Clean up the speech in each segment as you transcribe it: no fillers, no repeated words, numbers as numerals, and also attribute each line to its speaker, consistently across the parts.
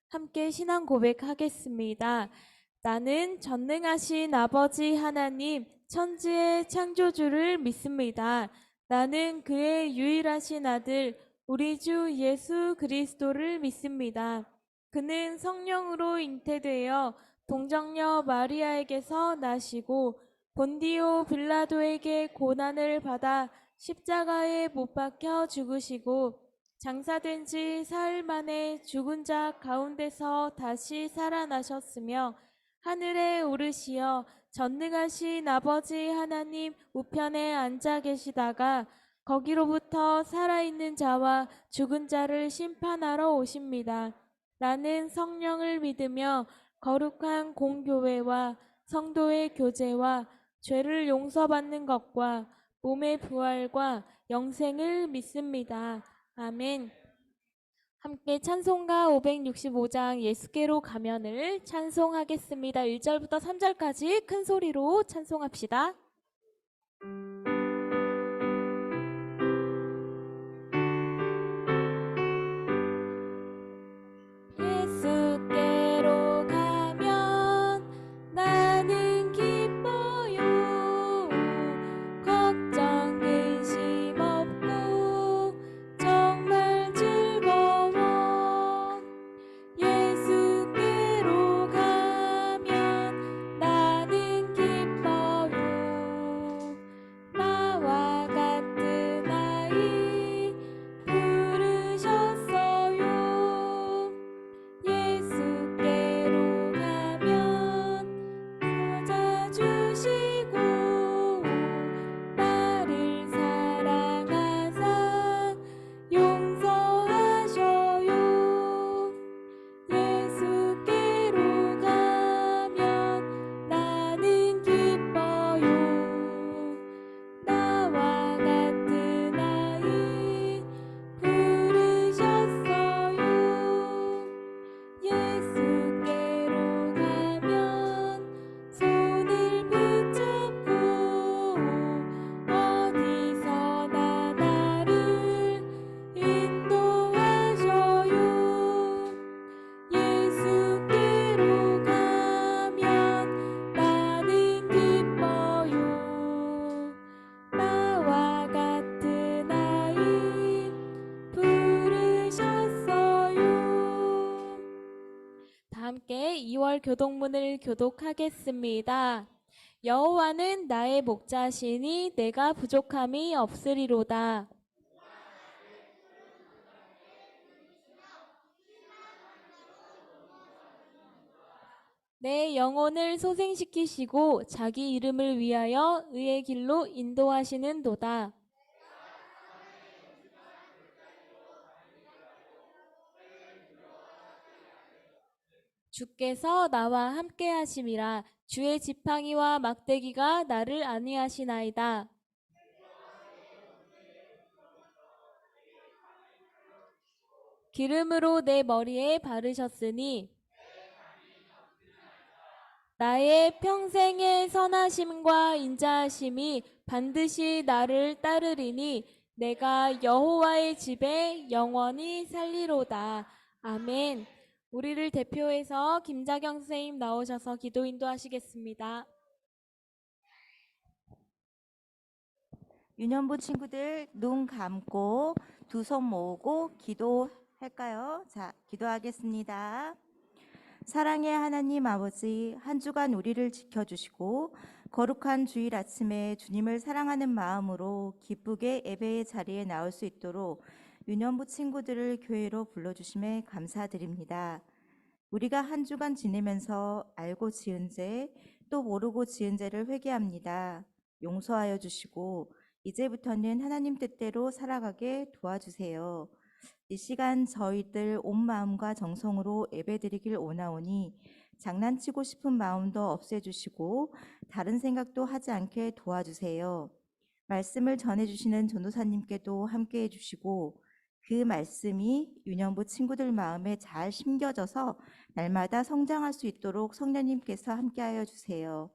Speaker 1: 함께 신앙 고백하겠습니다. 나는 전능하신 아버지 하나님, 천지의 창조주를 믿습니다. 나는 그의 유일하신 아들, 우리 주 예수 그리스도를 믿습니다. 그는 성령으로 잉태되어 동정녀 마리아에게서 나시고 본디오 빌라도에게 고난을 받아 십자가에 못 박혀 죽으시고 장사된 지 사흘 만에 죽은 자 가운데서 다시 살아나셨으며 하늘에 오르시어 전능하신 아버지 하나님 우편에 앉아 계시다가 거기로부터 살아있는 자와 죽은 자를 심판하러 오십니다. 나는 성령을 믿으며 거룩한 공교회와 성도의 교제와 죄를 용서받는 것과 몸의 부활과 영생을 믿습니다. 아멘. 함께 찬송가 565장 예수께로 가면을 찬송하겠습니다. 1절부터 3절까지 큰 소리로 찬송합시다. 예수께로 가면 나는 기뻐요. 걱정 근심 없고 정말 즐거워. 예수께로 가면 나는 기뻐요. 나와 같은 아이 부르셨어요. 예수께로 가면 찾아주시고 나를 사랑하사 용서하셔요. 예수께로 가면 나는 기뻐요. 나와 같은 아이 부르셨어요. 예수께로 가면 손을 붙잡고 어디서나 나를 인도하셔요. 예수께로 가면 나는 기뻐요. 나와 같은 아이 부르셨어요. 다 함께 2월 교독문을 교독하겠습니다. 여호와는 나의 목자시니 내가 부족함이 없으리로다. 내 영혼을 소생시키시고 자기 이름을 위하여 의의 길로 인도하시는도다. 주께서 나와 함께 하심이라. 주의 지팡이와 막대기가 나를 안위하시나이다. 기름으로 내 머리에 바르셨으니 나의 평생의 선하심과 인자하심이 반드시 나를 따르리니 내가 여호와의 집에 영원히 살리로다. 아멘. 우리를 대표해서 김자경 선생님 나오셔서 기도 인도하시겠습니다.
Speaker 2: 유년부 친구들 눈 감고 두 손 모으고 기도할까요? 자, 기도하겠습니다. 사랑의 하나님 아버지, 한 주간 우리를 지켜주시고 거룩한 주일 아침에 주님을 사랑하는 마음으로 기쁘게 예배의 자리에 나올 수 있도록 유년부 친구들을 교회로 불러주심에 감사드립니다. 우리가 한 주간 지내면서 알고 지은 죄, 또 모르고 지은 죄를 회개합니다. 용서하여 주시고 이제부터는 하나님 뜻대로 살아가게 도와주세요. 이 시간 저희들 온 마음과 정성으로 예배드리길 원하오니 장난치고 싶은 마음도 없애주시고 다른 생각도 하지 않게 도와주세요. 말씀을 전해주시는 전도사님께도 함께해 주시고 그 말씀이 유년부 친구들 마음에 잘 심겨져서 날마다 성장할 수 있도록 성령님께서 함께하여 주세요.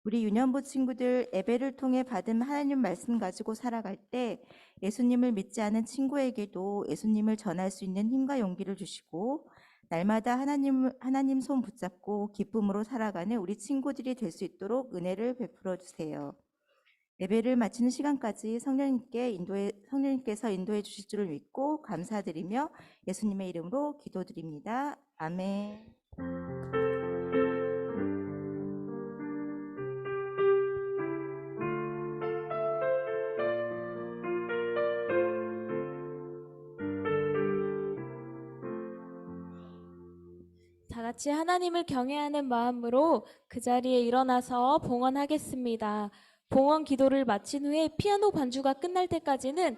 Speaker 2: 우리 유년부 친구들 예배를 통해 받은 하나님 말씀 가지고 살아갈 때 예수님을 믿지 않은 친구에게도 예수님을 전할 수 있는 힘과 용기를 주시고 날마다 하나님 손 붙잡고 기쁨으로 살아가는 우리 친구들이 될 수 있도록 은혜를 베풀어 주세요. 예배를 마치는 시간까지 성령님께서 인도해 주실 줄을 믿고 감사드리며 예수님의 이름으로 기도드립니다. 아멘.
Speaker 1: 다 같이 하나님을 경외하는 마음으로 그 자리에 일어나서 봉헌하겠습니다. 봉헌 기도를 마친 후에 피아노 반주가 끝날 때까지는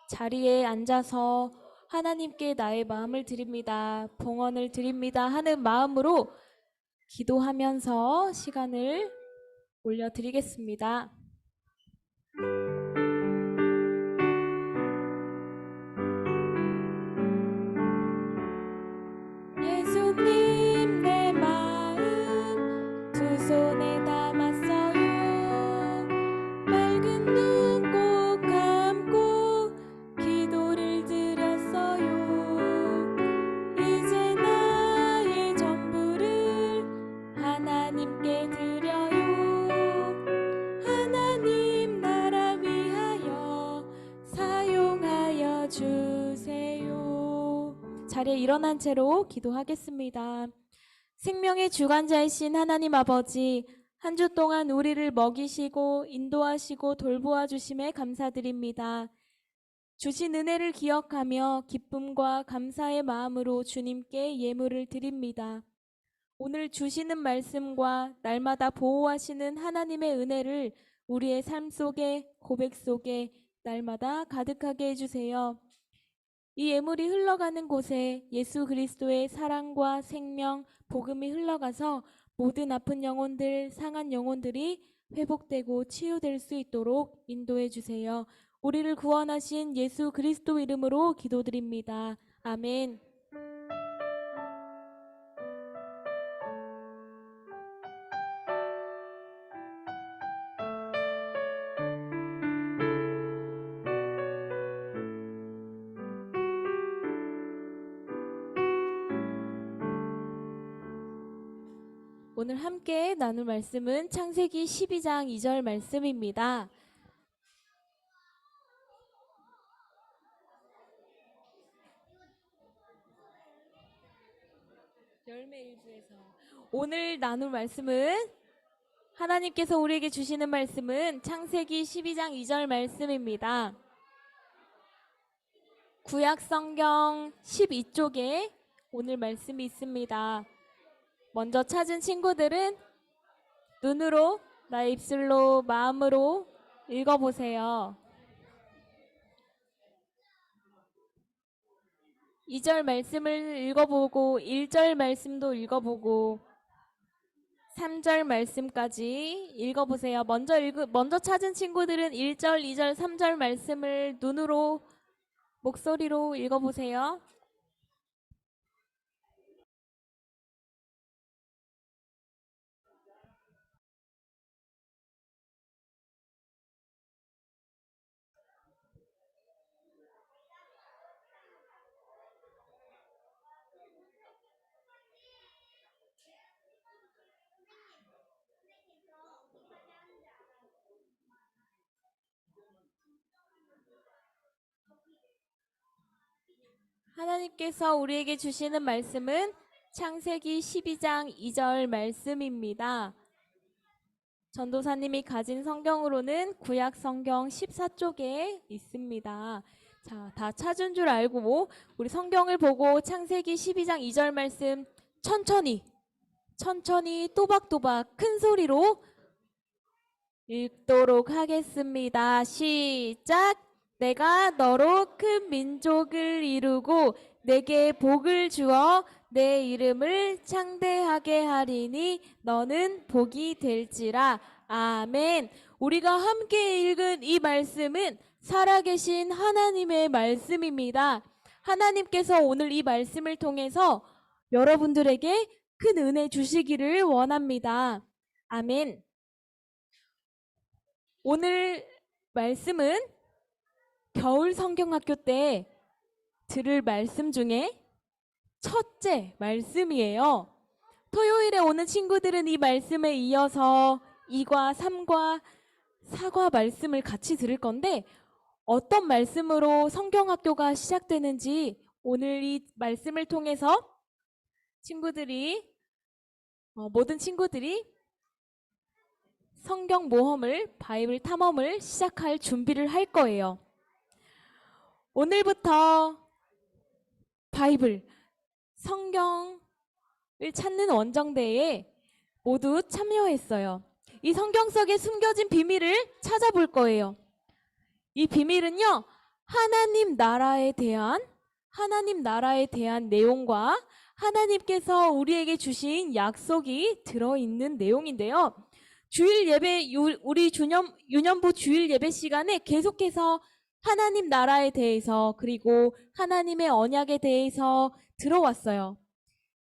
Speaker 1: 자리에 앉아서 하나님께 나의 마음을 드립니다. 봉헌을 드립니다 하는 마음으로 기도하면서 시간을 올려드리겠습니다. 예수님 내 마음 두 손에 담았어요. 맑은 눈 꼭 감고 기도를 드렸어요. 이제 나의 전부를 하나님께 드려요. 하나님 나라 위하여 사용하여 주세요. 자리에 일어난 채로 기도하겠습니다. 생명의 주관자이신 하나님 아버지, 한 주 동안 우리를 먹이시고 인도하시고 돌보아 주심에 감사드립니다. 주신 은혜를 기억하며 기쁨과 감사의 마음으로 주님께 예물을 드립니다. 오늘 주시는 말씀과 날마다 보호하시는 하나님의 은혜를 우리의 삶 속에, 고백 속에 날마다 가득하게 해주세요. 이 예물이 흘러가는 곳에 예수 그리스도의 사랑과 생명, 복음이 흘러가서 모든 아픈 영혼들, 상한 영혼들이 회복되고 치유될 수 있도록 인도해 주세요. 우리를 구원하신 예수 그리스도 이름으로 기도드립니다. 아멘. 오늘 함께 나눌 말씀은 창세기 12장 2절 말씀입니다. 열매 일부에서 오늘 나눌 말씀은 하나님께서 우리에게 주시는 말씀은 창세기 12장 2절 말씀입니다. 구약 성경 12쪽에 오늘 말씀이 있습니다. 먼저 찾은 친구들은 눈으로, 나의 입술로, 마음으로 읽어보세요. 2절 말씀을 읽어보고 1절 말씀도 읽어보고 3절 말씀까지 읽어보세요. 먼저 찾은 친구들은 1절, 2절, 3절 말씀을 눈으로, 목소리로 읽어보세요. 하나님께서 우리에게 주시는 말씀은 창세기 12장 2절 말씀입니다. 전도사님이 가진 성경으로는 구약 성경 14쪽에 있습니다. 자, 다 찾은 줄 알고 우리 성경을 보고 창세기 12장 2절 말씀 천천히 또박또박 큰 소리로 읽도록 하겠습니다. 시작! 내가 너로 큰 민족을 이루고 내게 복을 주어 내 이름을 창대하게 하리니 너는 복이 될지라. 아멘. 우리가 함께 읽은 이 말씀은 살아계신 하나님의 말씀입니다. 하나님께서 오늘 이 말씀을 통해서 여러분들에게 큰 은혜 주시기를 원합니다. 아멘. 오늘 말씀은 겨울 성경학교 때 들을 말씀 중에 첫째 말씀이에요. 토요일에 오는 친구들은 이 말씀에 이어서 2과 3과 4과 말씀을 같이 들을 건데 어떤 말씀으로 성경학교가 시작되는지 오늘 이 말씀을 통해서 모든 친구들이 성경 모험을, 바이블 탐험을 시작할 준비를 할 거예요. 오늘부터 바이블, 성경을 찾는 원정대에 모두 참여했어요. 이 성경 속에 숨겨진 비밀을 찾아볼 거예요. 이 비밀은요, 하나님 나라에 대한 내용과 하나님께서 우리에게 주신 약속이 들어있는 내용인데요. 주일 예배, 우리 유년부 주일 예배 시간에 계속해서 하나님 나라에 대해서 그리고 하나님의 언약에 대해서 들어왔어요.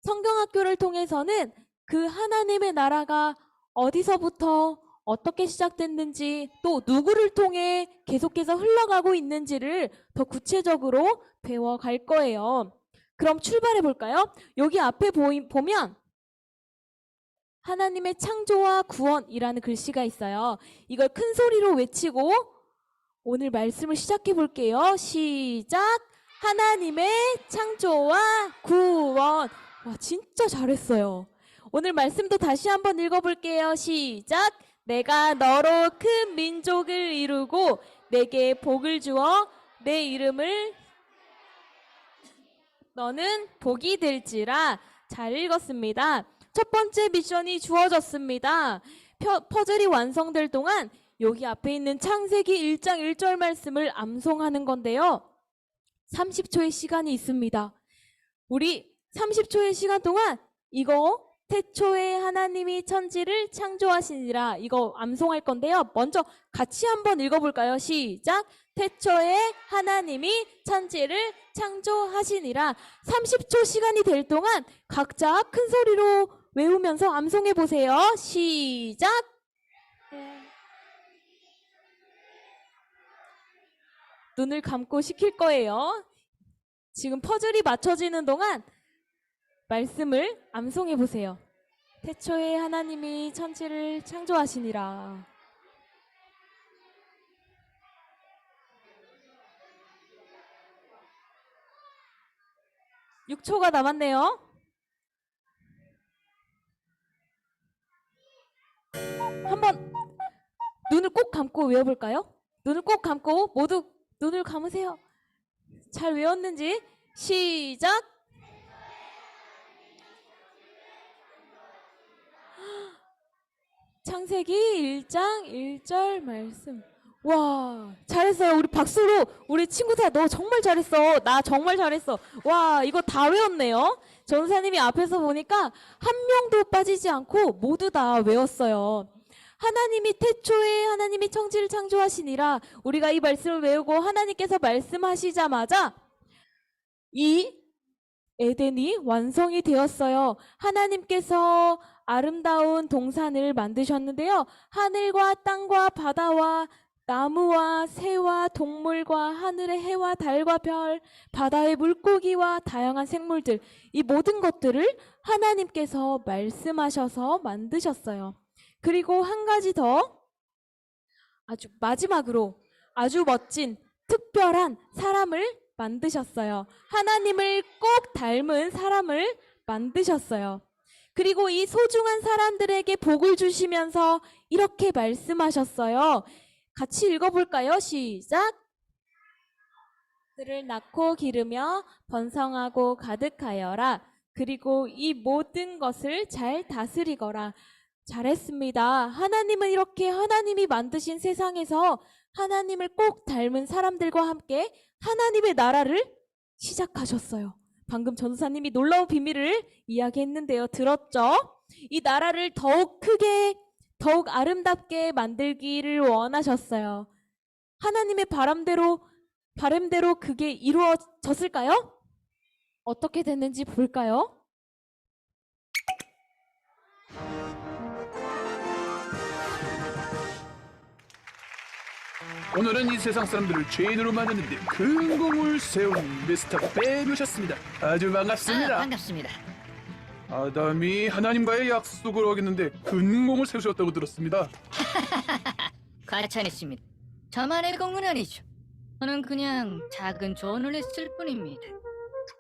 Speaker 1: 성경학교를 통해서는 그 하나님의 나라가 어디서부터 어떻게 시작됐는지 또 누구를 통해 계속해서 흘러가고 있는지를 더 구체적으로 배워갈 거예요. 그럼 출발해 볼까요? 여기 앞에 보면 하나님의 창조와 구원이라는 글씨가 있어요. 이걸 큰 소리로 외치고 오늘 말씀을 시작해 볼게요. 시작! 하나님의 창조와 구원. 와, 진짜 잘했어요. 오늘 말씀도 다시 한번 읽어볼게요. 시작! 내가 너로 큰 민족을 이루고 내게 복을 주어 내 이름을 너는 복이 될지라. 잘 읽었습니다. 첫 번째 미션이 주어졌습니다. 퍼즐이 완성될 동안 여기 앞에 있는 창세기 1장 1절 말씀을 암송하는 건데요. 30초의 시간이 있습니다. 우리 30초의 시간 동안 이거 태초에 하나님이 천지를 창조하시니라 이거 암송할 건데요. 먼저 같이 한번 읽어볼까요? 시작! 태초에 하나님이 천지를 창조하시니라. 30초 시간이 될 동안 각자 큰 소리로 외우면서 암송해 보세요. 시작! 눈을 감고 시킬 거예요. 지금 퍼즐이 맞춰지는 동안 말씀을 암송해 보세요. 태초에 하나님이 천지를 창조하시니라. 6초가 남았네요. 한번 눈을 꼭 감고 외워볼까요? 눈을 꼭 감고 모두 눈을 감으세요. 잘 외웠는지 시작! 창세기 1장 1절 말씀. 와, 잘했어요. 우리 박수로 우리 친구들 너 정말 잘했어. 나 정말 잘했어. 와, 이거 다 외웠네요. 전사님이 앞에서 보니까 한 명도 빠지지 않고 모두 다 외웠어요. 하나님이 태초에 하나님이 천지를 창조하시니라. 우리가 이 말씀을 외우고 하나님께서 말씀하시자마자 이 에덴이 완성이 되었어요. 하나님께서 아름다운 동산을 만드셨는데요. 하늘과 땅과 바다와 나무와 새와 동물과 하늘의 해와 달과 별, 바다의 물고기와 다양한 생물들, 이 모든 것들을 하나님께서 말씀하셔서 만드셨어요. 그리고 한 가지 더, 아주 마지막으로 아주 멋진 특별한 사람을 만드셨어요. 하나님을 꼭 닮은 사람을 만드셨어요. 그리고 이 소중한 사람들에게 복을 주시면서 이렇게 말씀하셨어요. 같이 읽어볼까요? 시작! 그를 낳고 기르며 번성하고 가득하여라. 그리고 이 모든 것을 잘 다스리거라. 잘했습니다. 하나님은 이렇게 하나님이 만드신 세상에서 하나님을 꼭 닮은 사람들과 함께 하나님의 나라를 시작하셨어요. 방금 전사님이 놀라운 비밀을 이야기했는데요. 들었죠? 이 나라를 더욱 크게, 더욱 아름답게 만들기를 원하셨어요. 하나님의 바람대로 그게 이루어졌을까요? 어떻게 됐는지 볼까요?
Speaker 3: 오늘은 이 세상 사람들을 죄인으로 만드는데 큰 공을 세운 미스터 벤 오셨습니다. 아주 반갑습니다.
Speaker 4: 반갑습니다.
Speaker 3: 아담이 하나님과의 약속을 어겼는데 큰 공을 세우셨다고 들었습니다.
Speaker 4: 과찬이십니다. 저만의 공은 아니죠. 저는 그냥 작은 조언을 했을 뿐입니다.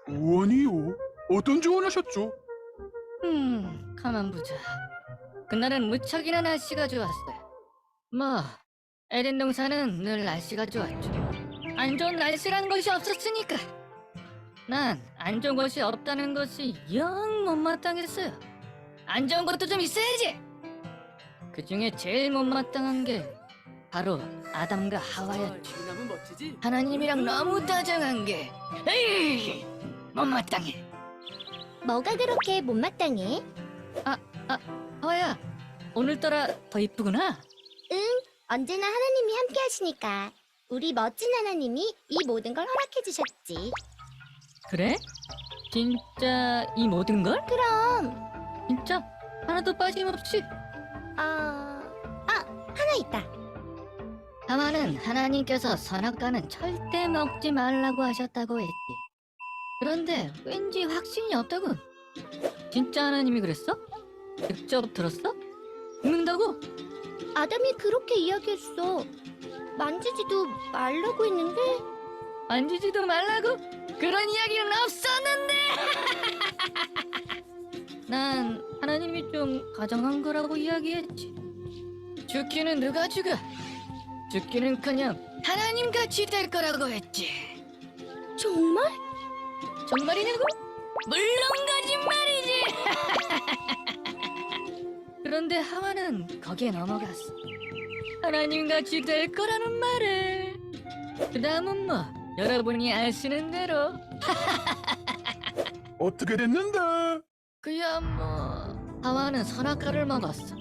Speaker 3: 조언이요? 어떤 조언하셨죠?
Speaker 4: 가만 보자. 그날은 무척이나 날씨가 좋았어요. 뭐, 에덴 동산은 늘 날씨가 좋았죠. 안 좋은 날씨라는 것이 없었으니까. 난 안 좋은 것이 없다는 것이 영 못마땅했어요. 안 좋은 것도 좀 있어야지. 그 중에 제일 못마땅한 게 바로 아담과 하와였죠. 하나님이랑 너무 다정한 게 에이 못마땅해.
Speaker 5: 뭐가 그렇게 못마땅해?
Speaker 4: 하와야, 오늘따라 더 이쁘구나.
Speaker 5: 언제나 하나님이 함께 하시니까 우리 멋진 하나님이 이 모든 걸 허락해 주셨지.
Speaker 4: 그래? 진짜 이 모든 걸?
Speaker 5: 그럼
Speaker 4: 진짜 하나도 빠짐없이?
Speaker 5: 하나 있다.
Speaker 4: 하와는 하나님께서 선악과는 절대 먹지 말라고 하셨다고 했지. 그런데 왠지 확신이 없다군. 진짜 하나님이 그랬어? 직접 들었어? 믿는다고?
Speaker 5: 아담이 그렇게 이야기했어. 만지지도 말라고 했는데.
Speaker 4: 만지지도 말라고? 그런 이야기는 없었는데! 난 하나님이 좀 가정한 거라고 이야기했지. 죽기는 누가 죽어? 죽기는커녕 하나님같이 될 거라고 했지.
Speaker 5: 정말?
Speaker 4: 정말이냐고? 물론 거짓말이지! 그런데 하와는 거기에 넘어갔어. 하나님같이 될 거라는 말을. 그 다음은 뭐 여러분이 아시는 대로.
Speaker 3: 어떻게 됐는데?
Speaker 4: 그야 뭐 하와는 선악과를 먹었어.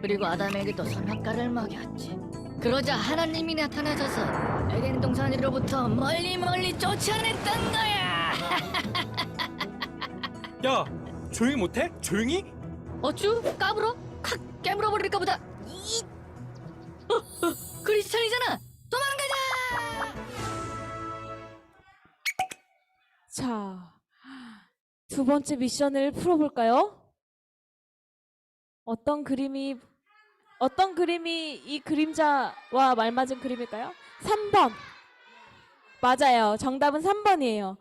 Speaker 4: 그리고 아담에게도 선악과를 먹였지. 그러자 하나님이 나타나셔서 에덴 동산으로부터 멀리 쫓아냈던 거야.
Speaker 6: 야, 조용히 못해? 조용히?
Speaker 4: 어쭈? 까불어? 확 깨물어 버릴까 보다. 크리스찬이잖아. 도망가자.
Speaker 1: 자, 두 번째 미션을 풀어볼까요? 어떤 그림이 이 그림자와 말맞은 그림일까요? 3번. 맞아요. 정답은 3번이에요.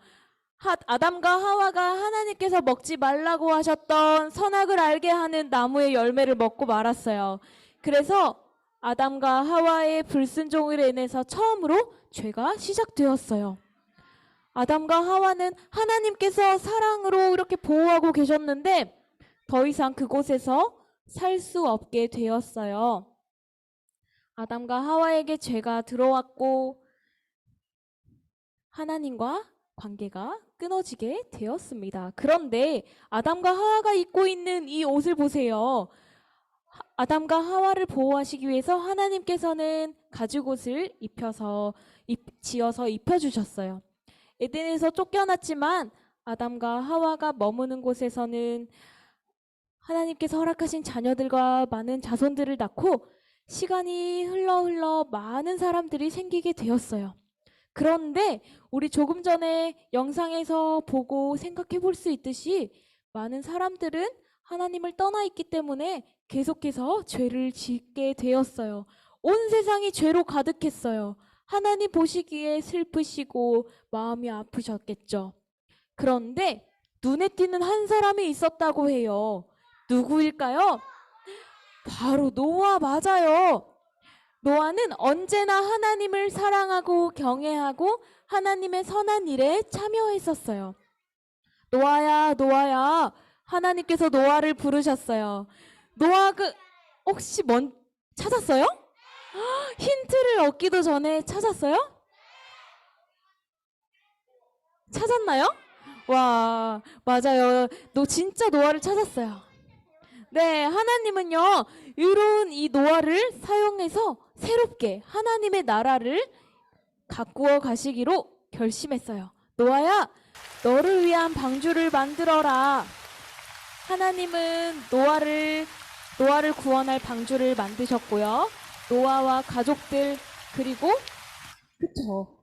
Speaker 1: 아담과 하와가 하나님께서 먹지 말라고 하셨던 선악을 알게 하는 나무의 열매를 먹고 말았어요. 그래서 아담과 하와의 불순종으로 인해서 처음으로 죄가 시작되었어요. 아담과 하와는 하나님께서 사랑으로 이렇게 보호하고 계셨는데 더 이상 그곳에서 살 수 없게 되었어요. 아담과 하와에게 죄가 들어왔고 하나님과 관계가 끊어지게 되었습니다. 그런데 아담과 하와가 입고 있는 이 옷을 보세요. 아담과 하와를 보호하시기 위해서 하나님께서는 가죽옷을 지어서 입혀주셨어요. 에덴에서 쫓겨났지만 아담과 하와가 머무는 곳에서는 하나님께서 허락하신 자녀들과 많은 자손들을 낳고 시간이 흘러 많은 사람들이 생기게 되었어요. 그런데 우리 조금 전에 영상에서 보고 생각해 볼 수 있듯이 많은 사람들은 하나님을 떠나 있기 때문에 계속해서 죄를 짓게 되었어요. 온 세상이 죄로 가득했어요. 하나님 보시기에 슬프시고 마음이 아프셨겠죠. 그런데 눈에 띄는 한 사람이 있었다고 해요. 누구일까요? 바로 노아 맞아요. 노아는 언제나 하나님을 사랑하고 경외하고 하나님의 선한 일에 참여했었어요. 노아야, 노아야. 하나님께서 노아를 부르셨어요. 노아 혹시 찾았어요? 힌트를 얻기도 전에 찾았어요? 찾았나요? 와, 맞아요. 진짜 노아를 찾았어요. 네, 하나님은요, 이런 이 노아를 사용해서 새롭게 하나님의 나라를 가꾸어 가시기로 결심했어요. 노아야, 너를 위한 방주를 만들어라. 하나님은 노아를 구원할 방주를 만드셨고요. 노아와 가족들 그리고 그쵸.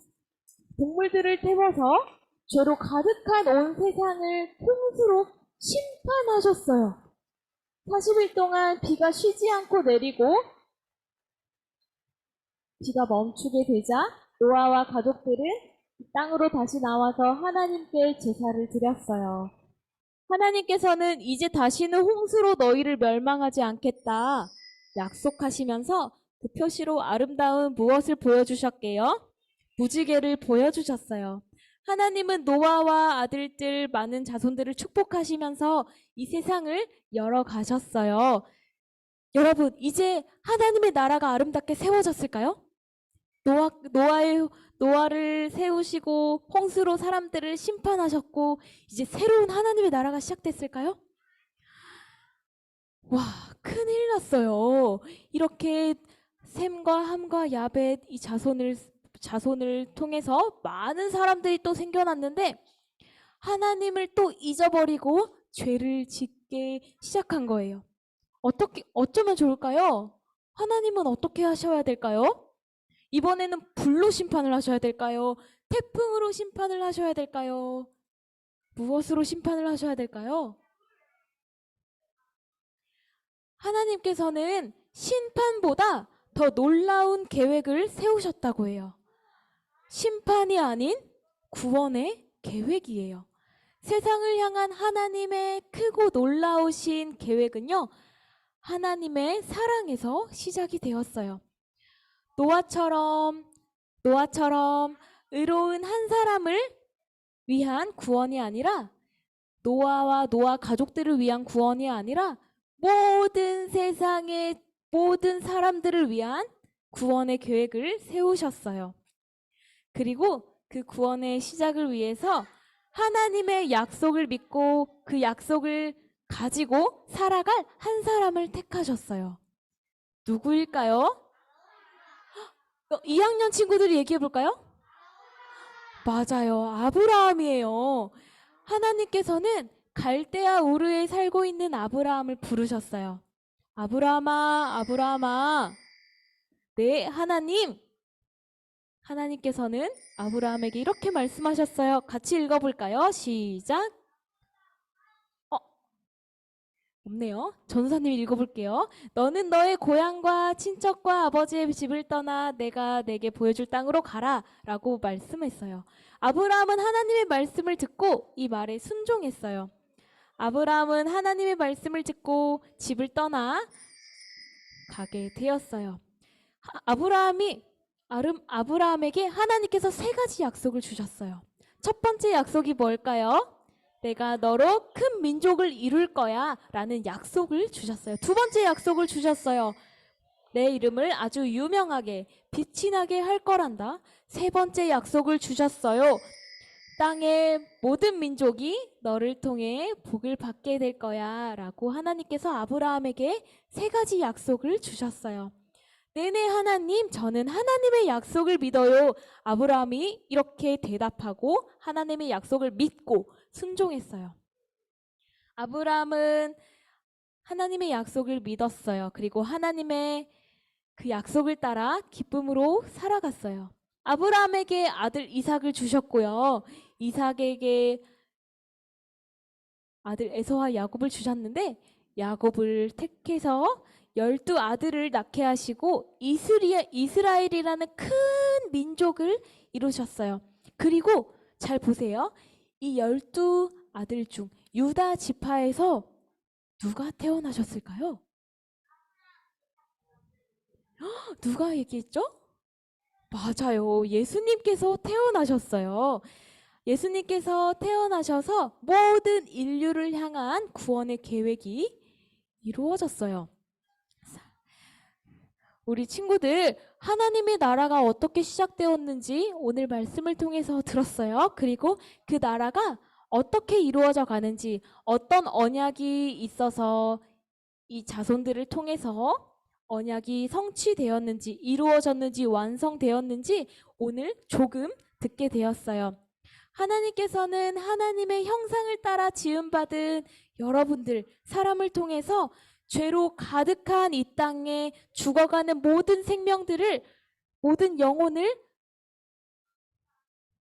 Speaker 1: 동물들을 태워서 죄로 가득한 온 세상을 통수로 심판하셨어요. 40일 동안 비가 쉬지 않고 내리고 비가 멈추게 되자 노아와 가족들은 이 땅으로 다시 나와서 하나님께 제사를 드렸어요. 하나님께서는 이제 다시는 홍수로 너희를 멸망하지 않겠다 약속하시면서 그 표시로 아름다운 무엇을 보여주셨게요? 무지개를 보여주셨어요. 하나님은 노아와 아들들 많은 자손들을 축복하시면서 이 세상을 열어가셨어요. 여러분, 이제 하나님의 나라가 아름답게 세워졌을까요? 노아를 세우시고 홍수로 사람들을 심판하셨고 이제 새로운 하나님의 나라가 시작됐을까요? 와, 큰일 났어요. 이렇게 셈과 함과 야벳 이 자손을 통해서 많은 사람들이 또 생겨났는데 하나님을 또 잊어버리고 죄를 짓게 시작한 거예요. 어쩌면 좋을까요? 하나님은 어떻게 하셔야 될까요? 이번에는 불로 심판을 하셔야 될까요? 태풍으로 심판을 하셔야 될까요? 무엇으로 심판을 하셔야 될까요? 하나님께서는 심판보다 더 놀라운 계획을 세우셨다고 해요. 심판이 아닌 구원의 계획이에요. 세상을 향한 하나님의 크고 놀라우신 계획은요, 하나님의 사랑에서 시작이 되었어요. 노아처럼 의로운 한 사람을 위한 구원이 아니라 노아와 노아 가족들을 위한 구원이 아니라 모든 세상의 모든 사람들을 위한 구원의 계획을 세우셨어요. 그리고 그 구원의 시작을 위해서 하나님의 약속을 믿고 그 약속을 가지고 살아갈 한 사람을 택하셨어요. 누구일까요? 2학년 친구들이 얘기해 볼까요? 맞아요. 아브라함이에요. 하나님께서는 갈대아 우르에 살고 있는 아브라함을 부르셨어요. 아브라함아, 아브라함아. 네, 하나님. 하나님께서는 아브라함에게 이렇게 말씀하셨어요. 같이 읽어볼까요? 시작. 없네요. 전사님이 읽어볼게요. 너는 너의 고향과 친척과 아버지의 집을 떠나 내가 내게 보여줄 땅으로 가라 라고 말씀했어요. 아브라함은 하나님의 말씀을 듣고 이 말에 순종했어요. 아브라함은 하나님의 말씀을 듣고 집을 떠나 가게 되었어요. 아브라함에게 하나님께서 3가지 약속을 주셨어요. 첫 번째 약속이 뭘까요? 내가 너로 큰 민족을 이룰 거야 라는 약속을 주셨어요. 두 번째 약속을 주셨어요. 내 이름을 아주 유명하게 빛이 나게 할 거란다. 세 번째 약속을 주셨어요. 땅의 모든 민족이 너를 통해 복을 받게 될 거야 라고 하나님께서 아브라함에게 3가지 약속을 주셨어요. 네네 하나님, 저는 하나님의 약속을 믿어요. 아브라함이 이렇게 대답하고 하나님의 약속을 믿고 순종했어요. 아브라함은 하나님의 약속을 믿었어요. 그리고 하나님의 그 약속을 따라 기쁨으로 살아갔어요. 아브라함에게 아들 이삭을 주셨고요. 이삭에게 아들 에서와 야곱을 주셨는데 야곱을 택해서 12아들을 낳게 하시고 이스라엘이라는 큰 민족을 이루셨어요. 그리고 잘 보세요. 이 12아들 중 유다 지파에서 누가 태어나셨을까요? 누가 얘기했죠? 맞아요. 예수님께서 태어나셨어요. 예수님께서 태어나셔서 모든 인류를 향한 구원의 계획이 이루어졌어요. 우리 친구들, 하나님의 나라가 어떻게 시작되었는지 오늘 말씀을 통해서 들었어요. 그리고 그 나라가 어떻게 이루어져 가는지, 어떤 언약이 있어서 이 자손들을 통해서 언약이 성취되었는지, 이루어졌는지, 완성되었는지 오늘 조금 듣게 되었어요. 하나님께서는 하나님의 형상을 따라 지음받은 여러분들, 사람을 통해서 죄로 가득한 이 땅에 죽어가는 모든 생명들을, 모든 영혼을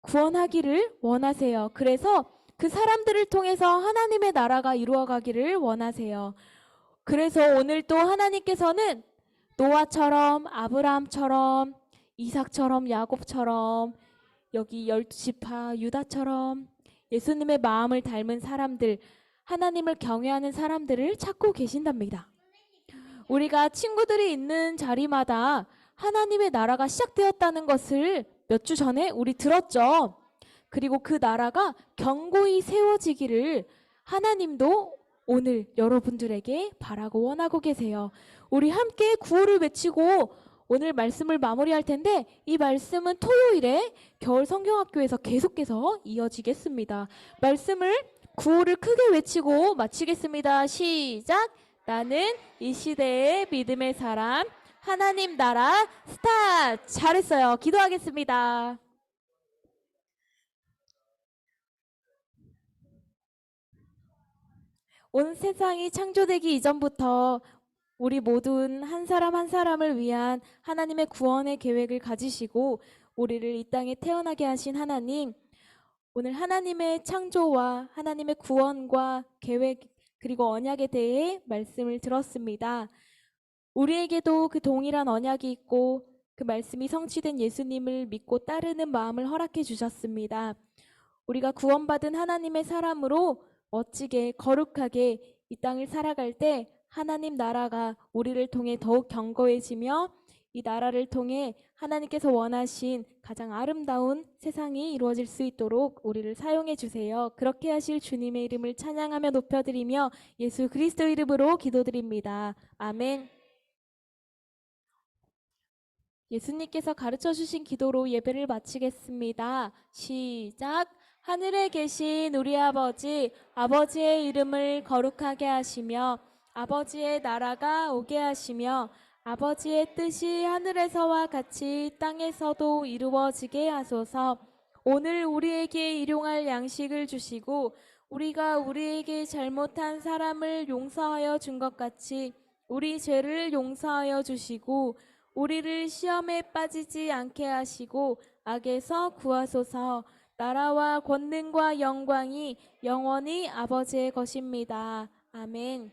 Speaker 1: 구원하기를 원하세요. 그래서 그 사람들을 통해서 하나님의 나라가 이루어가기를 원하세요. 그래서 오늘 또 하나님께서는 노아처럼, 아브라함처럼, 이삭처럼, 야곱처럼, 여기 12지파 유다처럼 예수님의 마음을 닮은 사람들, 하나님을 경외하는 사람들을 찾고 계신답니다. 우리가 친구들이 있는 자리마다 하나님의 나라가 시작되었다는 것을 몇 주 전에 우리 들었죠. 그리고 그 나라가 견고히 세워지기를 하나님도 오늘 여러분들에게 바라고 원하고 계세요. 우리 함께 구호를 외치고 오늘 말씀을 마무리할 텐데, 이 말씀은 토요일에 겨울 성경학교에서 계속해서 이어지겠습니다. 말씀을 구호를 크게 외치고 마치겠습니다. 시작! 나는 이 시대의 믿음의 사람, 하나님 나라 스타트! 잘했어요. 기도하겠습니다. 온 세상이 창조되기 이전부터 우리 모든 한 사람 한 사람을 위한 하나님의 구원의 계획을 가지시고 우리를 이 땅에 태어나게 하신 하나님, 오늘 하나님의 창조와 하나님의 구원과 계획 그리고 언약에 대해 말씀을 들었습니다. 우리에게도 그 동일한 언약이 있고 그 말씀이 성취된 예수님을 믿고 따르는 마음을 허락해 주셨습니다. 우리가 구원받은 하나님의 사람으로 멋지게 거룩하게 이 땅을 살아갈 때 하나님 나라가 우리를 통해 더욱 견고해지며 이 나라를 통해 하나님께서 원하신 가장 아름다운 세상이 이루어질 수 있도록 우리를 사용해 주세요. 그렇게 하실 주님의 이름을 찬양하며 높여드리며 예수 그리스도 이름으로 기도드립니다. 아멘. 예수님께서 가르쳐 주신 기도로 예배를 마치겠습니다. 시작! 하늘에 계신 우리 아버지, 아버지의 이름을 거룩하게 하시며 아버지의 나라가 오게 하시며 아버지의 뜻이 하늘에서와 같이 땅에서도 이루어지게 하소서. 오늘 우리에게 일용할 양식을 주시고 우리가 우리에게 잘못한 사람을 용서하여 준 것 같이 우리 죄를 용서하여 주시고 우리를 시험에 빠지지 않게 하시고 악에서 구하소서. 나라와 권능과 영광이 영원히 아버지의 것입니다. 아멘.